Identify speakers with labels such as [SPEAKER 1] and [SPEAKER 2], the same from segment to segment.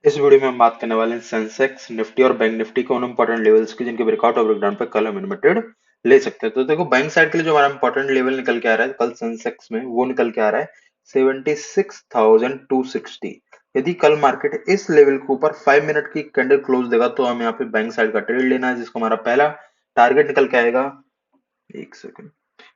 [SPEAKER 1] इस वीडियो में हम बात करने वाले हैं सेंसेक्स निफ्टी और बैंक निफ्टी के उन इंपॉर्टेंट लेवल्स की जिनके ब्रेकआउट और ब्रेकडाउन पे कल हम इन्वेस्टेड ले सकते हैं। तो देखो बैंक साइड के लिए जो हमारा इंपॉर्टेंट लेवल निकल के आ रहा है कल सेंसेक्स में, वो निकल के आ रहा है 76,260। यदि कल मार्केट इस लेवल के ऊपर 5 मिनट की कैंडल क्लोज देगा तो हमें यहाँ पे बैंक साइड का ट्रेड लेना है, जिसको हमारा पहला टारगेट निकल के आएगा। एक सेकंड।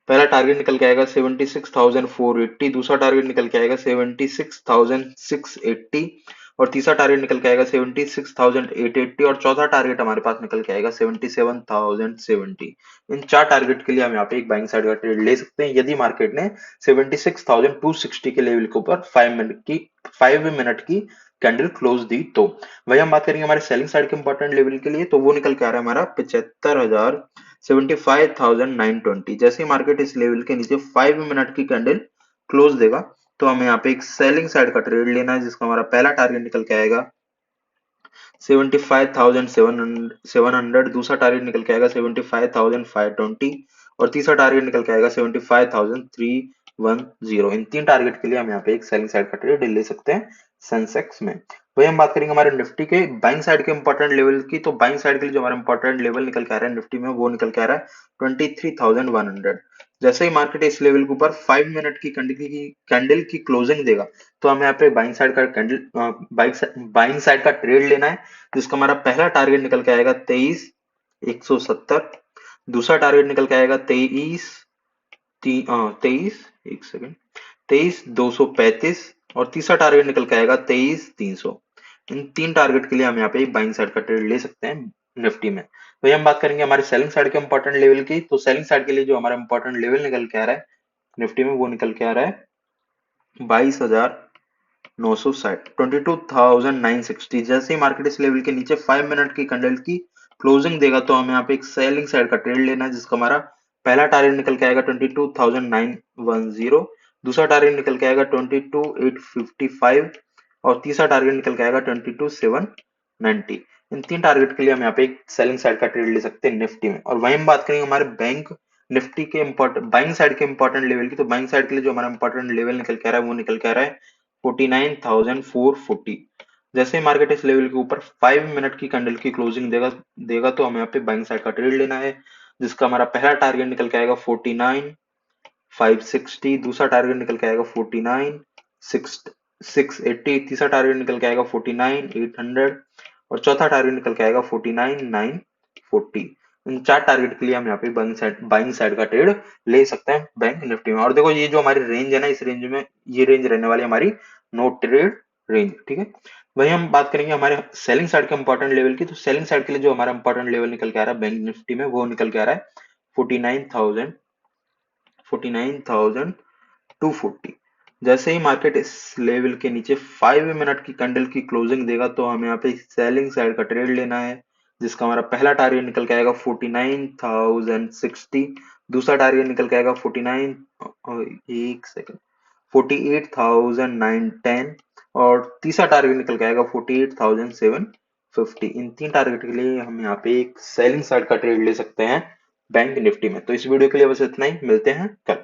[SPEAKER 1] पहला टारगेट निकल के आएगा 76,480, दूसरा टारगेट निकल के आएगा 76,680 और तीसरा टारगेट निकल के आएगा 76,880 और चौथा टारगेट हमारे पास निकल के आएगा 77,070। इन चार टारगेट के लिए हम यहाँ पे एक बाइंग साइड का ट्रेड ले सकते हैं यदि मार्केट ने 76,260 के लेवल के ऊपर 5 मिनट की कैंडल क्लोज दी तो। वही हम बात करेंगे हमारे सेलिंग साइड के इंपॉर्टेंट लेवल के लिए, तो वो निकल के आ रहा है हमारा 75,920। जैसे ही मार्केट इस लेवल के नीचे 5 मिनट की कैंडल क्लोज देगा तो हमें यहाँ पे एक सेलिंग साइड का ट्रेड लेना है, जिसका हमारा पहला टारगेट निकल के आएगा 75,700, दूसरा टारगेट निकल के आएगा 75,520 और तीसरा टारगेट निकल के आएगा 75,310। इन तीन टारगेट के लिए हम यहाँ पे एक सेलिंग साइड का ट्रेड ले सकते हैं सेंसेक्स में। वही हम बात करेंगे हमारे निफ्टी के बाइंग साइड के इंपॉर्टेंट लेवल की, तो बाइंग साइड के लिए जो हमारा इंपॉर्टेंट लेवल निकल के आ रहा है निफ्टी में, वो निकल के आ रहा है 23,100। जैसे ही मार्केट इस लेवल के ऊपर 5 मिनट की कैंडल की क्लोजिंग देगा तो हमें यहाँ पे बाइंग साइड का बाइंग साइड का ट्रेड लेना है, जिसका हमारा पहला टारगेट निकल के आएगा 23,170, दूसरा टारगेट निकल के आएगा 23, एक सेकंड, 23,235 और तीसरा टारगेट निकल के आएगा 23,300। इन तीन टारगेट के लिए हम यहाँ पे बाइंग साइड का ट्रेड ले सकते हैं निफ्टी में। तो ये हम बात करेंगे हमारे सेलिंग साइड के इंपॉर्टेंट लेवल की, तो सेलिंग साइड के लिए जो हमारा इंपॉर्टेंट लेवल निकल के आ रहा है निफ्टी में, वो निकल के आ रहा है 22,960, 22,960। जैसे ही मार्केट इस लेवल के नीचे 5 मिनट की कैंडल की क्लोजिंग देगा तो हमें यहाँ पे एक सेलिंग साइड का ट्रेड लेना है, जिसका हमारा पहला टारगेट निकल के आएगा 22,910, दूसरा टारगेट निकल के आएगा 22,855 और तीसरा टारगेट निकल के आएगा 22,790। इन तीन टारगेट के लिए हम यहाँ पे एक सेलिंग साइड का ट्रेड ले सकते हैं निफ्टी में। और वहीं हम बात करेंगे हमारे बैंक निफ्टी के इंपॉर्टेंट बाइंग साइड के इंपॉर्टेंट लेवल की, तो बाइंग साइड के लिए जो हमारा इंपॉर्टेंट लेवल निकल के आ रहा है वो निकल के आ रहा है 49,440। जैसे ही मार्केट इस लेवल के ऊपर 5 मिनट की कैंडल की क्लोजिंग देगा तो हमें यहाँ पे बाइंग साइड का ट्रेड लेना है, जिसका हमारा पहला टारगेट निकल के आएगा 49,560, दूसरा टारगेट निकल के आएगा 49,680, तीसरा टारगेट निकल के आएगा 49,800 और चौथा टारगेट निकल के आएगा 49,940। इन चार टारगेट के लिए हम यहाँ पे बाइंग साइड का ट्रेड ले सकते हैं बैंक निफ्टी में। और देखो ये जो हमारी रेंज है ना, इस रेंज में ये रेंज रहने वाली है हमारी नो ट्रेड रेंज, ठीक है। वही हम बात करेंगे हमारे सेलिंग साइड के इंपॉर्टेंट लेवल की, तो सेलिंग साइड के लिए जो हमारा इंपॉर्टेंट लेवल निकल के आ रहा है बैंक निफ्टी में, वो निकल के आ रहा है 49,240। जैसे ही मार्केट इस लेवल के नीचे 5 मिनट की कैंडल की क्लोजिंग देगा तो हमें यहाँ पे सेलिंग साइड का ट्रेड लेना है, जिसका हमारा पहला टारगेट निकल के आएगा 49,060, दूसरा टारगेट निकल के आएगा 49, एक सेकंड, 48,910 और तीसरा टारगेट निकल के आएगा 48,750। इन तीन टारगेट के लिए हम यहाँ पे एक सेलिंग साइड का ट्रेड ले सकते हैं बैंक निफ्टी में। तो इस वीडियो के लिए बस इतना ही, मिलते हैं कल।